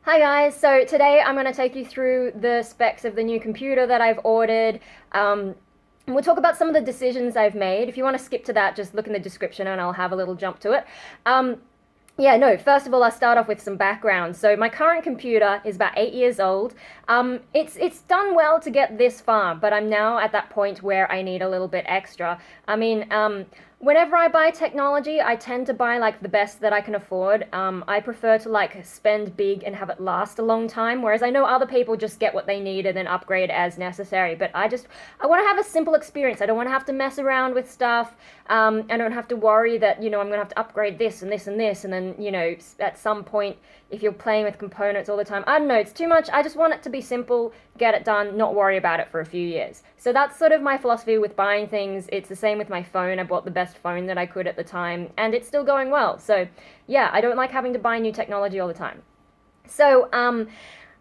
Hi guys, so today I'm going to take you through the specs of the new computer that I've ordered. We'll talk about some of the decisions I've made. If you want to skip to that, just look in the description and I'll have a little jump to it. First of all, I'll start off with some background. So my current computer is about 8 years old. It's done well to get this far, but I'm now at that point where I need a little bit extra. Whenever I buy technology, I tend to buy like the best that I can afford. I prefer to like spend big and have it last a long time, whereas I know other people just get what they need and then upgrade as necessary. But I want to have a simple experience. I don't want to have to mess around with stuff. I don't have to worry that, I'm going to have to upgrade this and this and this. And then, at some point, if you're playing with components all the time, I don't know, it's too much. I just want it to be simple, get it done, not worry about it for a few years. So that's sort of my philosophy with buying things. It's the same with my phone. I bought the best phone that I could at the time, and it's still going well. So yeah, I don't like having to buy new technology all the time. So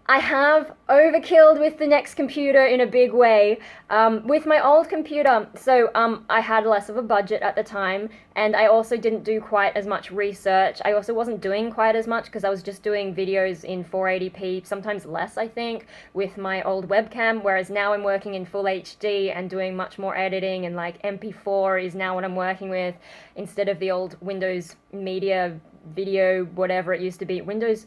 I have overkilled with the next computer in a big way. With my old computer, I had less of a budget at the time, and I also didn't do quite as much research. I also wasn't doing quite as much because I was just doing videos in 480p, sometimes less, I think, with my old webcam, whereas now I'm working in full HD and doing much more editing, and like MP4 is now what I'm working with instead of the old Windows Media Video, whatever it used to be. Windows,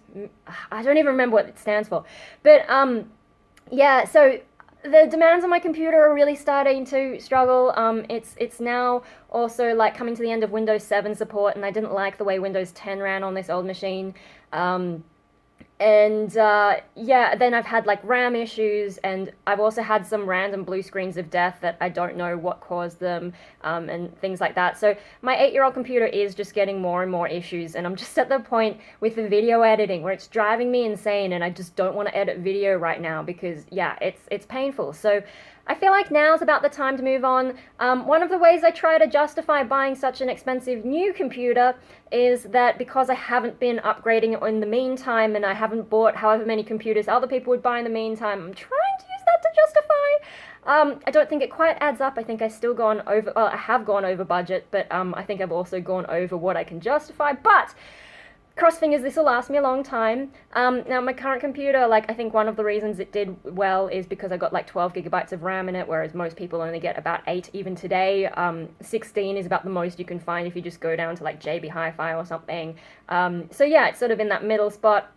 I don't even remember what it stands for. But so the demands on my computer are really starting to struggle. It's now also like coming to the end of Windows 7 support, and I didn't like the way Windows 10 ran on this old machine. Then I've had like RAM issues, and I've also had some random blue screens of death that I don't know what caused them, and things like that. So my 8-year-old computer is just getting more and more issues, and I'm just at the point with the video editing where it's driving me insane, and I just don't want to edit video right now because it's painful. So I feel like now's about the time to move on. One of the ways I try to justify buying such an expensive new computer is that because I haven't been upgrading in the meantime, and I haven't bought however many computers other people would buy in the meantime, I'm trying to use that to justify. I don't think it quite adds up. I think I have gone over budget, but I think I've also gone over what I can justify. But cross fingers, this will last me a long time. Now my current computer, I think one of the reasons it did well is because I got like 12 gigabytes of RAM in it, whereas most people only get about 8 even today. 16 is about the most you can find if you just go down to like JB Hi-Fi or something. It's sort of in that middle spot.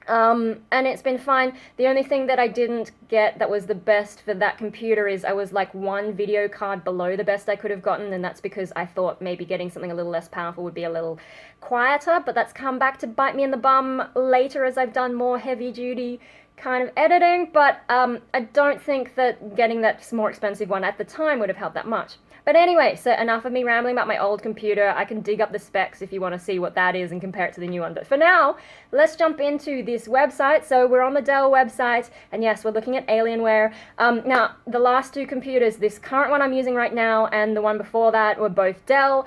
And it's been fine. The only thing that I didn't get that was the best for that computer is I was like one video card below the best I could have gotten, and that's because I thought maybe getting something a little less powerful would be a little quieter, but that's come back to bite me in the bum later as I've done more heavy-duty kind of editing. But I don't think that getting that more expensive one at the time would have helped that much. But anyway, so enough of me rambling about my old computer. I can dig up the specs if you want to see what that is and compare it to the new one. But for now, let's jump into this website. So we're on the Dell website, and yes, we're looking at Alienware. Now, the last two computers, this current one I'm using right now and the one before that, were both Dell.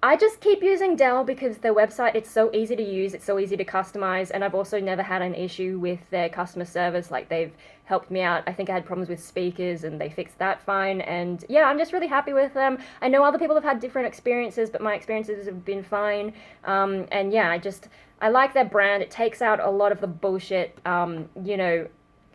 I just keep using Dell because their website, it's so easy to use, it's so easy to customize, and I've also never had an issue with their customer service. Like, they've helped me out. I think I had problems with speakers and they fixed that fine, and yeah, I'm just really happy with them. I know other people have had different experiences, but my experiences have been fine. I like their brand. It takes out a lot of the bullshit.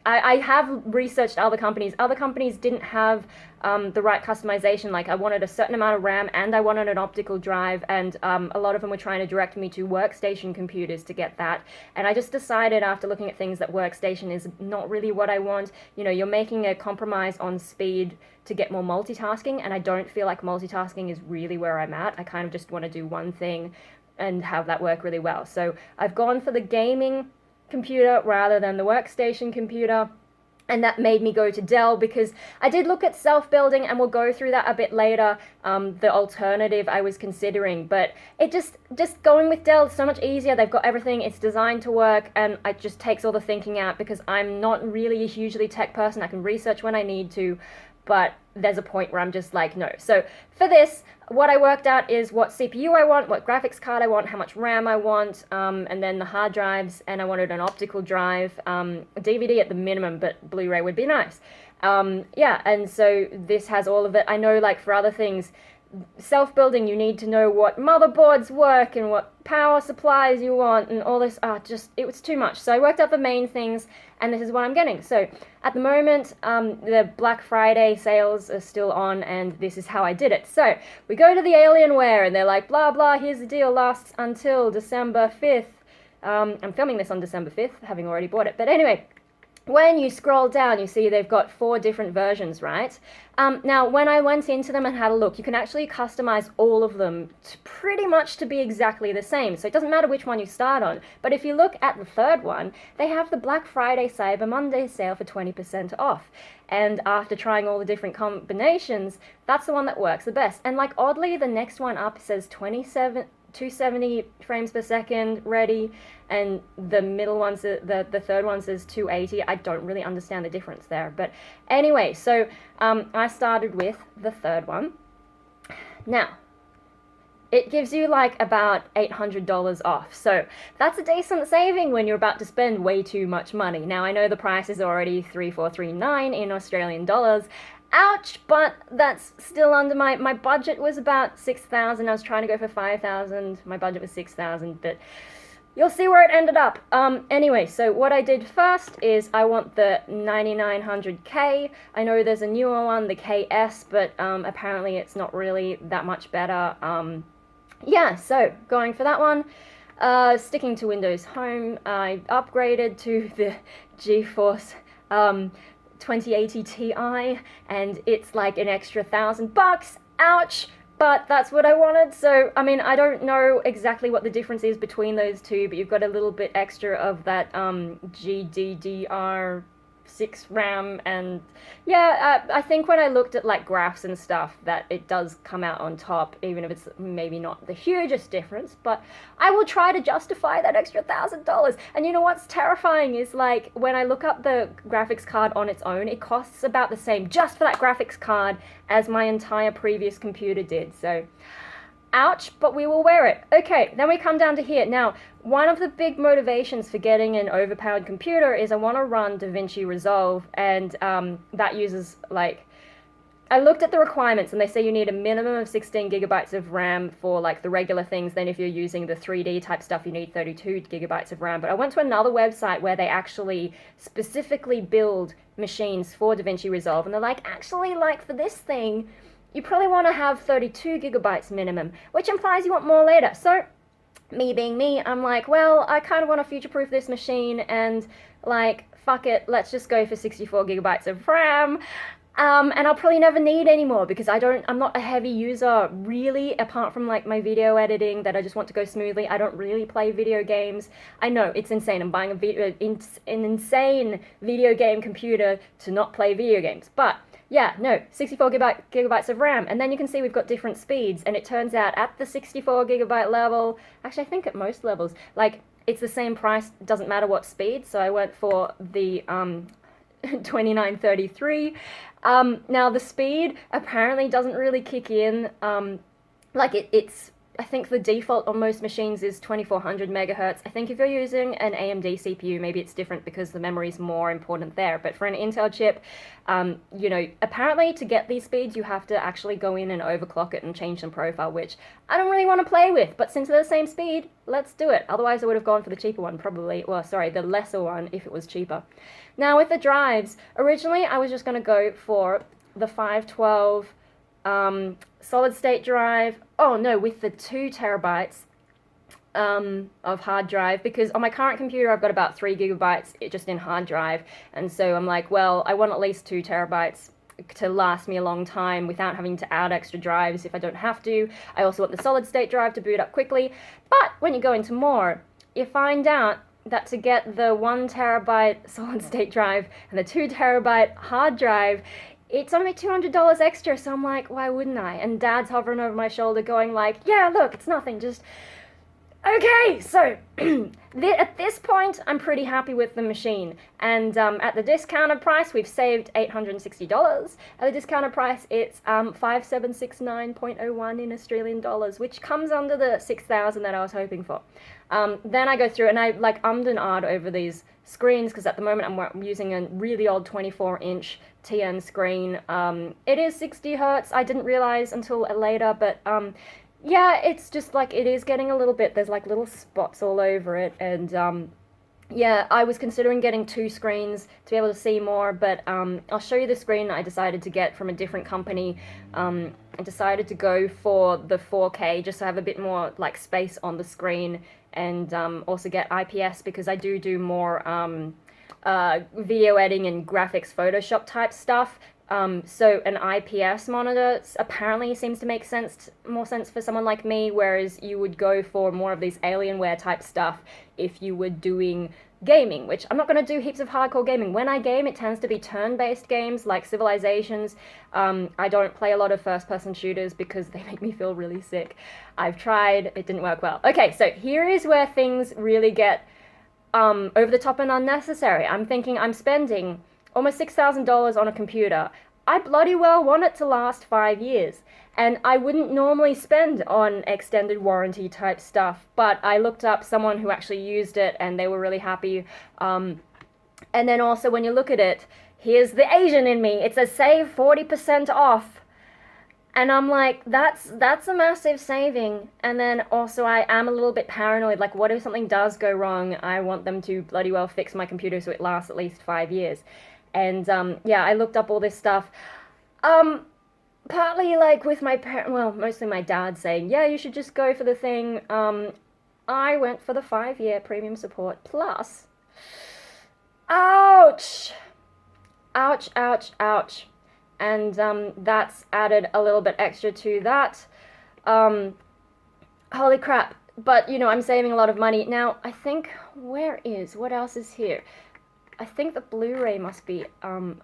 I have researched other companies. Other companies didn't have the right customization. Like, I wanted a certain amount of RAM and I wanted an optical drive, and a lot of them were trying to direct me to workstation computers to get that. And I just decided after looking at things that workstation is not really what I want. You're making a compromise on speed to get more multitasking, and I don't feel like multitasking is really where I'm at. I kind of just want to do one thing and have that work really well. So I've gone for the gaming computer rather than the workstation computer, and that made me go to Dell because I did look at self-building, and we'll go through that a bit later, the alternative I was considering. But it just going with Dell is so much easier. They've got everything, it's designed to work, and it just takes all the thinking out because I'm not really a hugely tech person. I can research when I need to, but there's a point where I'm just like, no. So for this, what I worked out is what CPU I want, what graphics card I want, how much RAM I want, and then the hard drives, and I wanted an optical drive, DVD at the minimum, but Blu-ray would be nice. And so this has all of it. I know, like, for other things, self-building, you need to know what motherboards work and what power supplies you want and all this. It was too much. So I worked out the main things, and this is what I'm getting. So at the moment, the Black Friday sales are still on, and this is how I did it. So we go to the Alienware, and they're like, blah, blah, here's the deal, lasts until December 5th. I'm filming this on December 5th, having already bought it. But anyway, when you scroll down, you see they've got 4 different versions, right? Now, when I went into them and had a look, you can actually customize all of them pretty much to be exactly the same. So it doesn't matter which one you start on. But if you look at the third one, they have the Black Friday Cyber Monday sale for 20% off. And after trying all the different combinations, that's the one that works the best. And like oddly, the next one up says 270 frames per second ready, and the middle one, the third one says 280. I don't really understand the difference there, but anyway, so I started with the third one. Now, it gives you like about $800 off, so that's a decent saving when you're about to spend way too much money. Now, I know the price is already $3,439 in Australian dollars. Ouch, but that's still under my budget was about 6,000. I was trying to go for 5,000. My budget was 6,000, but you'll see where it ended up. Anyway, so what I did first is I want the 9900K. I know there's a newer one, the KS, but apparently it's not really that much better. Yeah, so going for that one. Sticking to Windows Home, I upgraded to the GeForce 2080 Ti, and it's like an extra $1,000. Ouch! But that's what I wanted. So I mean, I don't know exactly what the difference is between those two, but you've got a little bit extra of that GDDR6 RAM, and yeah, I think when I looked at like graphs and stuff, that it does come out on top, even if it's maybe not the hugest difference. But I will try to justify that extra $1,000. And you know what's terrifying is like when I look up the graphics card on its own, it costs about the same just for that graphics card as my entire previous computer did. So ouch, but we will wear it. Okay, then we come down to here. Now, one of the big motivations for getting an overpowered computer is I want to run DaVinci Resolve, and that uses, like, I looked at the requirements, and they say you need a minimum of 16 gigabytes of RAM for, like, the regular things. Then if you're using the 3D type stuff, you need 32 gigabytes of RAM. But I went to another website where they actually specifically build machines for DaVinci Resolve, and they're like, actually, like, for this thing, you probably want to have 32 gigabytes minimum, which implies you want more later. So, me being me, I'm like, well, I kind of want to future-proof this machine, and like, fuck it, let's just go for 64 gigabytes of RAM. And I'll probably never need any more because I'm not a heavy user really, apart from like my video editing that I just want to go smoothly. I don't really play video games. I know, it's insane. I'm buying an insane video game computer to not play video games, but yeah, no, 64 gigabytes of RAM, and then you can see we've got different speeds, and it turns out at the 64 gigabyte level, actually I think at most levels, like, it's the same price, doesn't matter what speed, so I went for the 2933. Now the speed apparently doesn't really kick in, like it's I think the default on most machines is 2400 megahertz. I think if you're using an AMD CPU, maybe it's different because the memory is more important there. But for an Intel chip, you know, apparently to get these speeds, you have to actually go in and overclock it and change some profile, which I don't really want to play with. But since they're the same speed, let's do it. Otherwise, I would have gone for the cheaper one, probably. Well, sorry, the lesser one if it was cheaper. Now, with the drives, originally I was just going to go for the 512 solid state drive. Oh no, with the 2 terabytes of hard drive, because on my current computer I've got about 3 gigabytes just in hard drive, and so I'm like, well, I want at least 2 terabytes to last me a long time without having to add extra drives if I don't have to. I also want the solid state drive to boot up quickly. But when you go into more, you find out that to get the 1 terabyte solid state drive and the 2 terabyte hard drive, it's only $200 extra. So I'm like, why wouldn't I? And Dad's hovering over my shoulder going like, yeah, look, it's nothing, just Okay, so at this point, I'm pretty happy with the machine. And at the discounted price, we've saved $860. At the discounted price, it's 5769.01 in Australian dollars, which comes under the 6,000 that I was hoping for. Then I go through and I like ummed and ahed over these screens because at the moment I'm using a really old 24-inch TN screen. It is 60 hertz. I didn't realize until later, but yeah, it's just like it is getting a little bit, there's like little spots all over it, and yeah, I was considering getting 2 screens to be able to see more, but I'll show you the screen I decided to get from a different company. I decided to go for the 4K just to have a bit more like space on the screen, and also get IPS because I do more video editing and graphics Photoshop type stuff. So an IPS monitor apparently seems to make more sense for someone like me, whereas you would go for more of these Alienware type stuff if you were doing gaming, which I'm not going to do heaps of hardcore gaming. When I game, it tends to be turn-based games like Civilizations. I don't play a lot of first-person shooters because they make me feel really sick. I've tried, it didn't work well. Okay, so here is where things really get over the top and unnecessary. I'm thinking I'm spending almost $6,000 on a computer. I bloody well want it to last 5 years. And I wouldn't normally spend on extended warranty type stuff, but I looked up someone who actually used it and they were really happy. And then also when you look at it, here's the Asian in me. It says save 40% off. And I'm like, that's a massive saving. And then also I am a little bit paranoid, like what if something does go wrong? I want them to bloody well fix my computer so it lasts at least 5 years. And yeah, I looked up all this stuff. Partly like with my mostly my dad saying, yeah, you should just go for the thing. I went for the 5-year premium support plus. Ouch! Ouch, ouch, ouch. And that's added a little bit extra to that. Holy crap. But, you know, I'm saving a lot of money. Now, I think, what else is here? I think the Blu-ray must be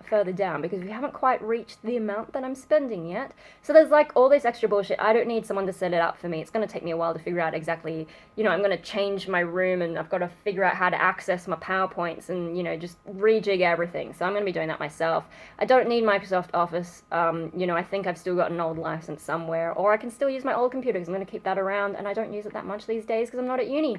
further down because we haven't quite reached the amount that I'm spending yet. So there's like all this extra bullshit. I don't need someone to set it up for me. It's going to take me a while to figure out exactly, you know, I'm going to change my room and I've got to figure out how to access my PowerPoints and, you know, just rejig everything. So I'm going to be doing that myself. I don't need Microsoft Office. You know, I think I've still got an old license somewhere, or I can still use my old computer because I'm going to keep that around, and I don't use it that much these days because I'm not at uni.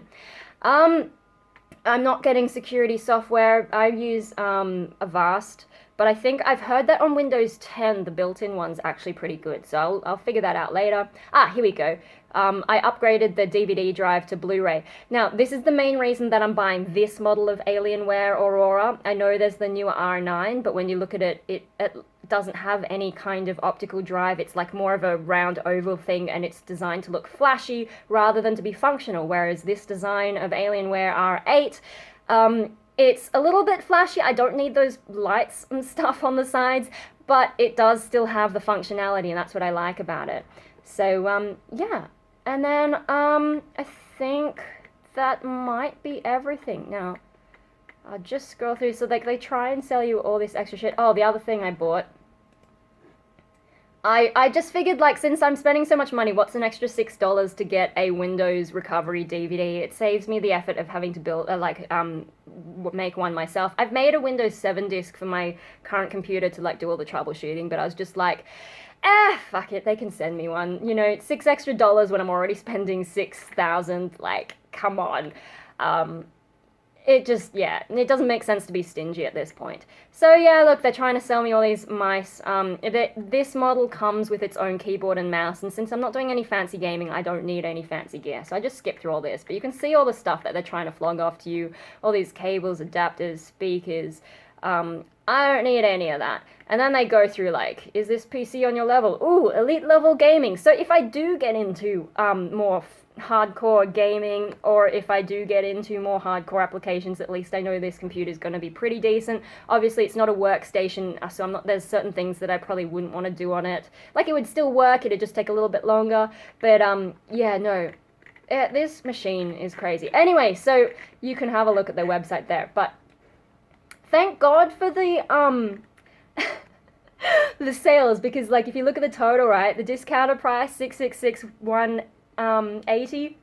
I'm not getting security software. I use Avast, but I think I've heard that on Windows 10, the built-in one's actually pretty good, so I'll figure that out later. Here we go. I upgraded the DVD drive to Blu-ray. Now, this is the main reason that I'm buying this model of Alienware Aurora. I know there's the newer R9, but when you look at it, it doesn't have any kind of optical drive. It's like more of a round oval thing, and it's designed to look flashy rather than to be functional, whereas this design of Alienware R8, it's a little bit flashy. I don't need those lights and stuff on the sides, but it does still have the functionality, and that's what I like about it. So, yeah. And then, I think that might be everything. Now, I'll just scroll through. So, like, they try and sell you all this extra shit. Oh, the other thing I bought. I just figured, like, since I'm spending so much money, what's an extra $6 to get a Windows recovery DVD? It saves me the effort of having to build, make one myself. I've made a Windows 7 disk for my current computer to, like, do all the troubleshooting, but I was just like, fuck it, they can send me one. You know, $6 extra when I'm already spending $6,000. Like, come on. It just, yeah, it doesn't make sense to be stingy at this point. So yeah, look, they're trying to sell me all these mice. This model comes with its own keyboard and mouse, and since I'm not doing any fancy gaming, I don't need any fancy gear, so I just skip through all this. But you can see all the stuff that they're trying to flog off to you, all these cables, adapters, speakers. I don't need any of that. And then they go through, like, is this PC on your level? Ooh, elite level gaming. So if I do get into more hardcore gaming, or if I do get into more hardcore applications, at least I know this computer is going to be pretty decent. Obviously, it's not a workstation, so there's certain things that I probably wouldn't want to do on it. Like, it would still work, it'd just take a little bit longer. But, yeah, no. This machine is crazy. Anyway, so you can have a look at their website there. But thank God for the, the sales, because, like, if you look at the total, right, the discounted price, $666,180,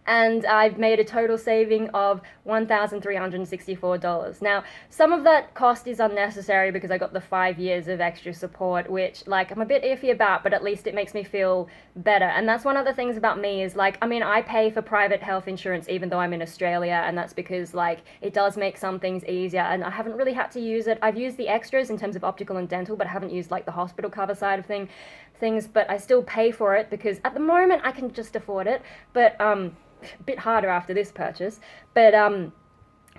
and I've made a total saving of $1,364. Now, some of that cost is unnecessary because I got the 5 years of extra support, which, like, I'm a bit iffy about, but at least it makes me feel better. And that's one of the things about me is, like, I mean, I pay for private health insurance even though I'm in Australia, and that's because, like, it does make some things easier, and I haven't really had to use it. I've used the extras in terms of optical and dental, but I haven't used, like, the hospital cover side of things, but I still pay for it because at the moment I can just afford it, but, a bit harder after this purchase, but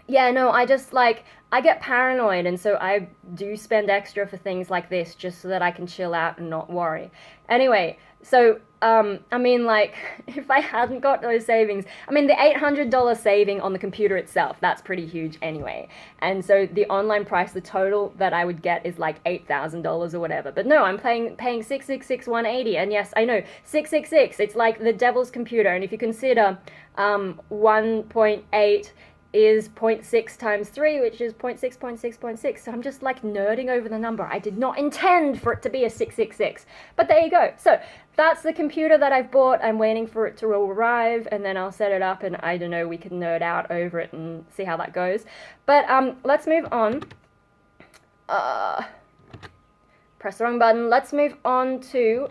yeah, no, I just, like, I get paranoid, and so I do spend extra for things like this just so that I can chill out and not worry. Anyway, so I mean, like, if I hadn't got those savings, I mean, the $800 saving on the computer itself, that's pretty huge anyway. And so the online price, the total that I would get is like $8,000 or whatever. But no, I'm paying 180, and yes, I know, 666, it's like the devil's computer. And if you consider 1.8 is 0.6 times 3, which is 0.6, 0.6, 0.6. So I'm just, like, nerding over the number. I did not intend for it to be a 666. But there you go. So that's the computer that I've bought. I'm waiting for it to arrive, and then I'll set it up, and I don't know, we can nerd out over it and see how that goes. But let's move on. Press the wrong button. Let's move on to...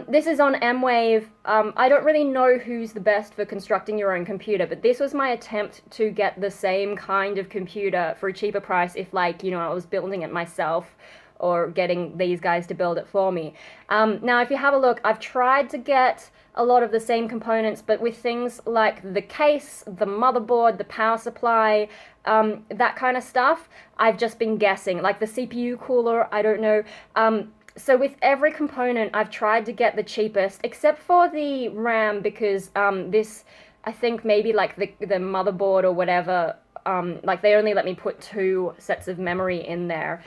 this is on M-Wave. I don't really know who's the best for constructing your own computer, but this was my attempt to get the same kind of computer for a cheaper price if, like, you know, I was building it myself or getting these guys to build it for me. Now, if you have a look, I've tried to get a lot of the same components, but with things like the case, the motherboard, the power supply, that kind of stuff, I've just been guessing. Like the CPU cooler, I don't know. So with every component, I've tried to get the cheapest, except for the RAM, because this, I think maybe like the motherboard or whatever, like they only let me put 2 sets of memory in there.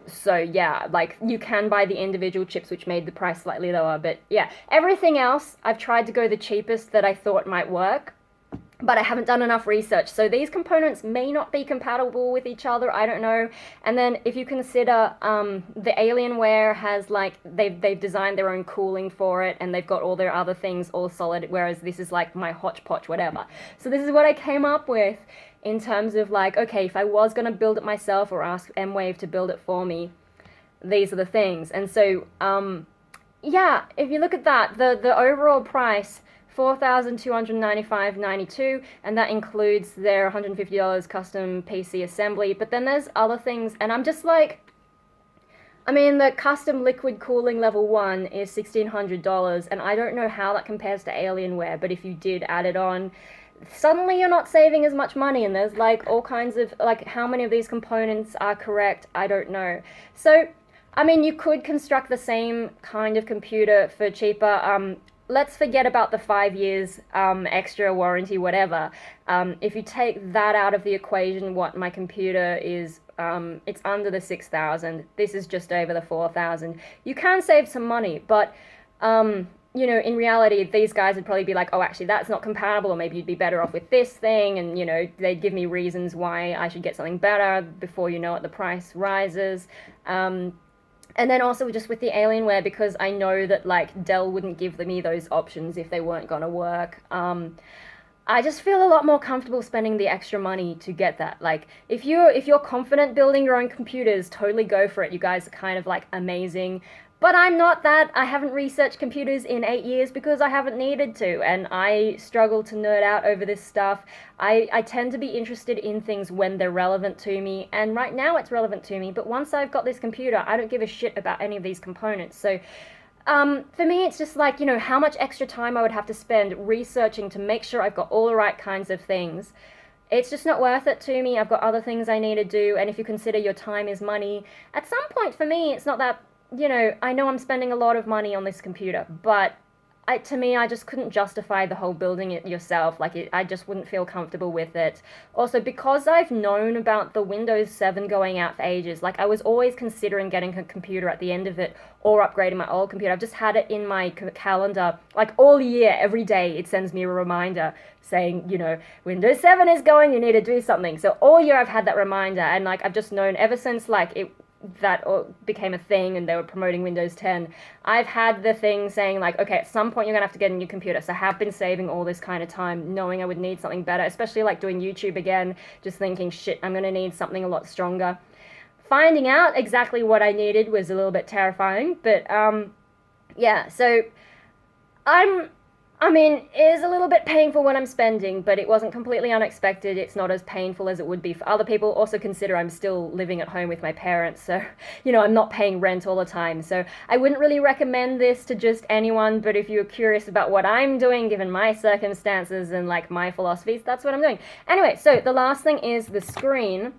So yeah, like you can buy the individual chips, which made the price slightly lower. But yeah, everything else, I've tried to go the cheapest that I thought might work. But I haven't done enough research, so these components may not be compatible with each other, I don't know. And then if you consider the Alienware has, like, they've designed their own cooling for it, and they've got all their other things all solid, whereas this is like my hodgepodge whatever. So this is what I came up with in terms of, like, okay, if I was going to build it myself or ask M-Wave to build it for me, these are the things. And so, yeah, if you look at that, the overall price, $4,295.92, and that includes their $150 custom PC assembly. But then there's other things, and I'm just like, I mean, the custom liquid cooling level 1 is $1,600, and I don't know how that compares to Alienware, but if you did add it on, suddenly you're not saving as much money, and there's like all kinds of, like, how many of these components are correct, I don't know. So, I mean, you could construct the same kind of computer for cheaper. Let's forget about the 5 years extra warranty, whatever. If you take that out of the equation, what my computer is, it's under the 6,000. This is just over the 4,000. You can save some money, but you know, in reality, these guys would probably be like, oh, actually, that's not compatible, or maybe you'd be better off with this thing, and, you know, they'd give me reasons why I should get something better. Before you know it, the price rises. And then also just with the Alienware, because I know that, like, Dell wouldn't give me those options if they weren't gonna work. I just feel a lot more comfortable spending the extra money to get that. Like, if you're confident building your own computers, totally go for it. You guys are kind of, like, amazing. But I'm not that. I haven't researched computers in 8 years because I haven't needed to, and I struggle to nerd out over this stuff. I tend to be interested in things when they're relevant to me, and right now it's relevant to me, but once I've got this computer, I don't give a shit about any of these components. So for me, it's just like, you know, how much extra time I would have to spend researching to make sure I've got all the right kinds of things. It's just not worth it to me. I've got other things I need to do, and if you consider your time is money, at some point for me, it's not that, you know, I know I'm spending a lot of money on this computer, but to me, I just couldn't justify the whole building it yourself. Like, I just wouldn't feel comfortable with it. Also, because I've known about the Windows 7 going out for ages, like, I was always considering getting a computer at the end of it or upgrading my old computer. I've just had it in my calendar, like, all year, every day, it sends me a reminder saying, you know, Windows 7 is going, you need to do something. So all year I've had that reminder, and, like, I've just known ever since, like, that became a thing and they were promoting Windows 10, I've had the thing saying like, okay, at some point you're gonna have to get a new computer. So I have been saving all this kind of time knowing I would need something better, especially like doing YouTube again, just thinking, shit, I'm gonna need something a lot stronger. Finding out exactly what I needed was a little bit terrifying, but yeah, so I mean, it is a little bit painful when I'm spending, but it wasn't completely unexpected. It's not as painful as it would be for other people. Also consider I'm still living at home with my parents, so, you know, I'm not paying rent all the time. So I wouldn't really recommend this to just anyone, but if you're curious about what I'm doing, given my circumstances and, like, my philosophies, that's what I'm doing. Anyway, so the last thing is the screen.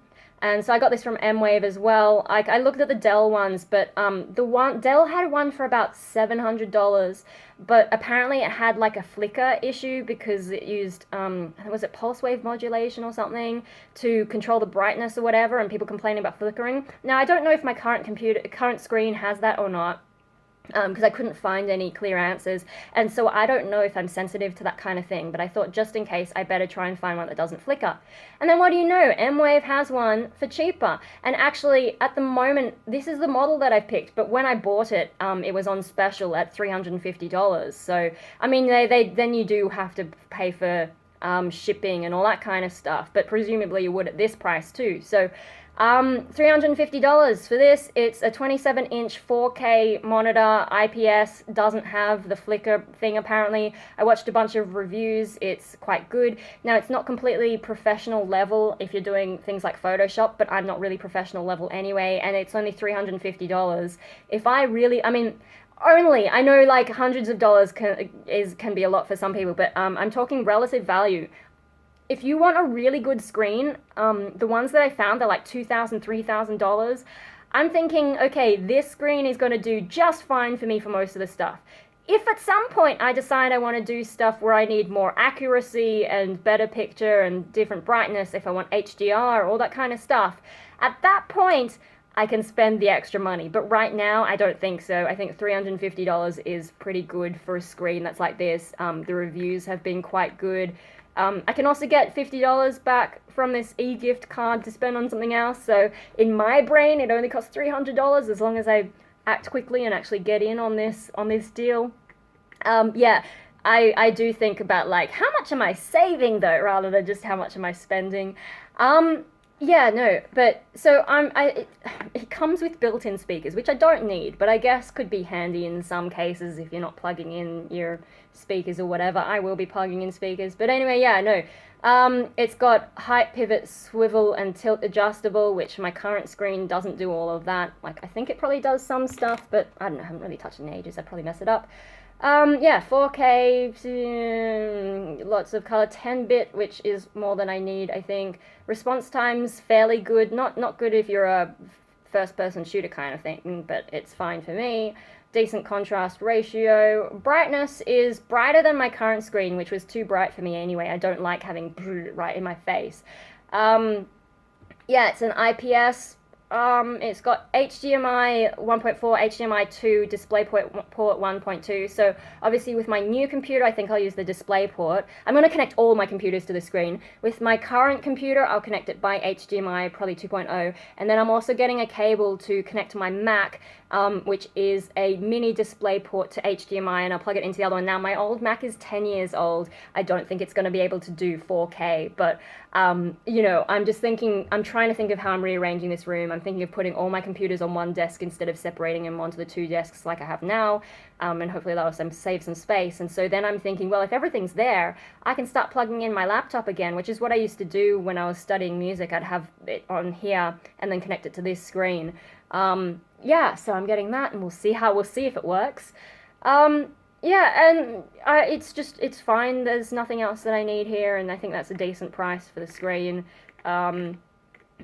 And so I got this from M-Wave as well. I looked at the Dell ones, but Dell had one for about $700, but apparently it had like a flicker issue because it used, was it pulse wave modulation or something to control the brightness or whatever, and people complaining about flickering. Now, I don't know if my current screen has that or not, because I couldn't find any clear answers, and so I don't know if I'm sensitive to that kind of thing, but I thought just in case I better try and find one that doesn't flicker. And then what do you know, M-Wave has one for cheaper, and actually at the moment this is the model that I've picked, but when I bought it, it was on special at $350, so I mean then you do have to pay for shipping and all that kind of stuff, but presumably you would at this price too. So $350 for this. It's a 27-inch 4K monitor, IPS, doesn't have the flicker thing apparently. I watched a bunch of reviews, it's quite good. Now, it's not completely professional level if you're doing things like Photoshop, but I'm not really professional level anyway, and it's only $350. If I really, I mean, I know like hundreds of dollars can be a lot for some people, but I'm talking relative value. If you want a really good screen, the ones that I found, they're like $2,000, $3,000. I'm thinking, okay, this screen is going to do just fine for me for most of the stuff. If at some point I decide I want to do stuff where I need more accuracy and better picture and different brightness, if I want HDR, all that kind of stuff, at that point, I can spend the extra money. But right now, I don't think so. I think $350 is pretty good for a screen that's like this. The reviews have been quite good. I can also get $50 back from this e-gift card to spend on something else. So in my brain, it only costs $300 as long as I act quickly and actually get in on this deal. Yeah, I do think about like how much am I saving though, rather than just how much am I spending. Yeah, no, but so it comes with built-in speakers, which I don't need, but I guess could be handy in some cases if you're not plugging in your speakers or whatever. I will be plugging in speakers, but anyway, yeah, no. It's got height, pivot, swivel, and tilt adjustable, which my current screen doesn't do all of that. Like, I think it probably does some stuff, but I don't know, I haven't really touched it in ages. I'd probably mess it up. Yeah, 4K, lots of color, 10-bit, which is more than I need, I think. Response time's fairly good, not good if you're a first-person shooter kind of thing, but it's fine for me. Decent contrast ratio. Brightness is brighter than my current screen, which was too bright for me anyway. I don't like having right in my face. Yeah, it's an IPS. It's got HDMI 1.4, HDMI 2, DisplayPort 1.2. So obviously with my new computer, I think I'll use the DisplayPort. I'm going to connect all my computers to the screen. With my current computer, I'll connect it by HDMI, probably 2.0. And then I'm also getting a cable to connect to my Mac, which is a mini DisplayPort to HDMI, and I'll plug it into the other one. Now, my old Mac is 10 years old. I don't think it's going to be able to do 4K, but, you know, I'm just thinking, I'm trying to think of how I'm rearranging this room. I'm thinking of putting all my computers on one desk instead of separating them onto the two desks like I have now, and hopefully that'll save some space. And so then I'm thinking, well, if everything's there, I can start plugging in my laptop again, which is what I used to do when I was studying music. I'd have it on here and then connect it to this screen. Yeah, so I'm getting that, and we'll see if it works. Yeah, and it's fine. There's nothing else that I need here, and I think that's a decent price for the screen.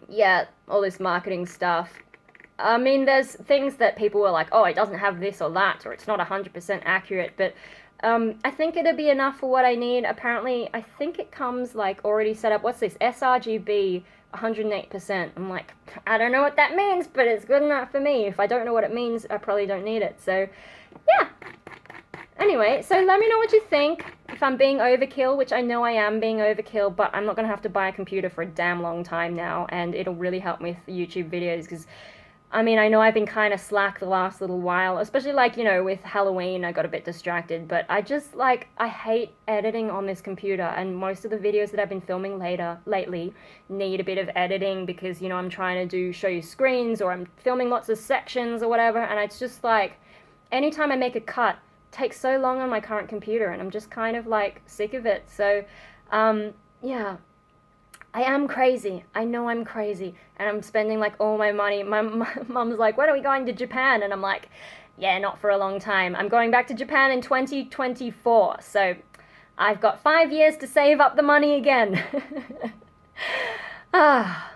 Yeah, all this marketing stuff. I mean, there's things that people were like, oh, it doesn't have this or that, or it's not 100% accurate, but I think it'll be enough for what I need. Apparently, I think it comes, like, already set up. What's this? sRGB 108%. I'm like, I don't know what that means, but it's good enough for me. If I don't know what it means, I probably don't need it. So, yeah. Anyway, so let me know what you think. If I'm being overkill, which I know I am being overkill, but I'm not going to have to buy a computer for a damn long time now, and it'll really help with YouTube videos, because I mean, I know I've been kind of slack the last little while, especially like, you know, with Halloween, I got a bit distracted, but I just like, I hate editing on this computer, and most of the videos that I've been filming lately need a bit of editing because, you know, I'm trying to show you screens, or I'm filming lots of sections or whatever, and it's just like, anytime I make a cut, it takes so long on my current computer, and I'm just kind of like sick of it. So, yeah. I am crazy. I know I'm crazy. And I'm spending like all my money. My mum's like, when are we going to Japan? And I'm like, yeah, not for a long time. I'm going back to Japan in 2024. So I've got 5 years to save up the money again. Ah.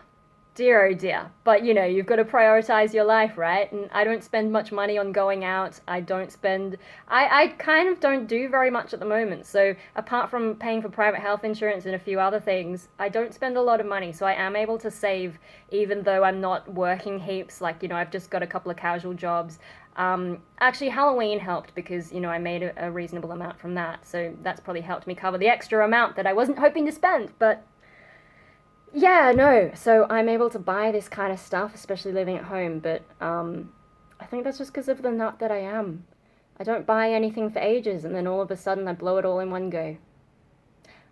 Dear oh dear. But you know, you've got to prioritize your life, right? And I don't spend much money on going out. I kind of don't do very much at the moment. So apart from paying for private health insurance and a few other things, I don't spend a lot of money. So I am able to save even though I'm not working heaps. Like, you know, I've just got a couple of casual jobs. Actually, Halloween helped because, you know, I made a reasonable amount from that. So that's probably helped me cover the extra amount that I wasn't hoping to spend. But yeah, no, so I'm able to buy this kind of stuff, especially living at home, but I think that's just because of the nut that I am. I don't buy anything for ages, and then all of a sudden I blow it all in one go.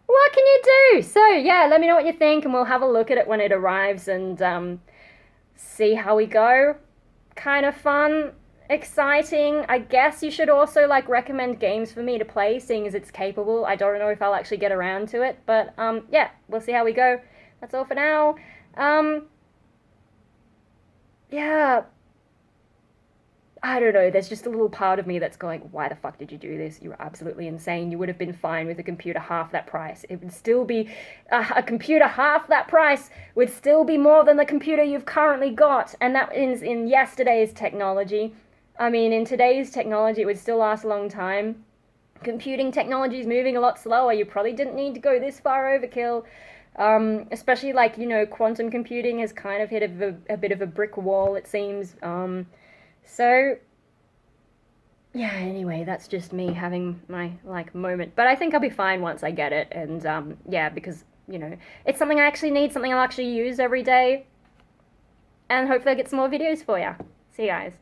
What can you do? So, yeah, let me know what you think, and we'll have a look at it when it arrives and see how we go. Kind of fun, exciting. I guess you should also, like, recommend games for me to play, seeing as it's capable. I don't know if I'll actually get around to it, but yeah, we'll see how we go. That's all for now. Yeah, I don't know. There's just a little part of me that's going, why the fuck did you do this? You were absolutely insane. You would have been fine with a computer half that price. It would still be, a computer half that price would still be more than the computer you've currently got. And that is in yesterday's technology. I mean, in today's technology, it would still last a long time. Computing technology is moving a lot slower. You probably didn't need to go this far overkill. Especially like, you know, quantum computing has kind of hit a bit of a brick wall, it seems. So, yeah, anyway, that's just me having my, like, moment. But I think I'll be fine once I get it. And, yeah, because, you know, it's something I actually need, something I'll actually use every day. And hopefully I'll get some more videos for you. See you guys.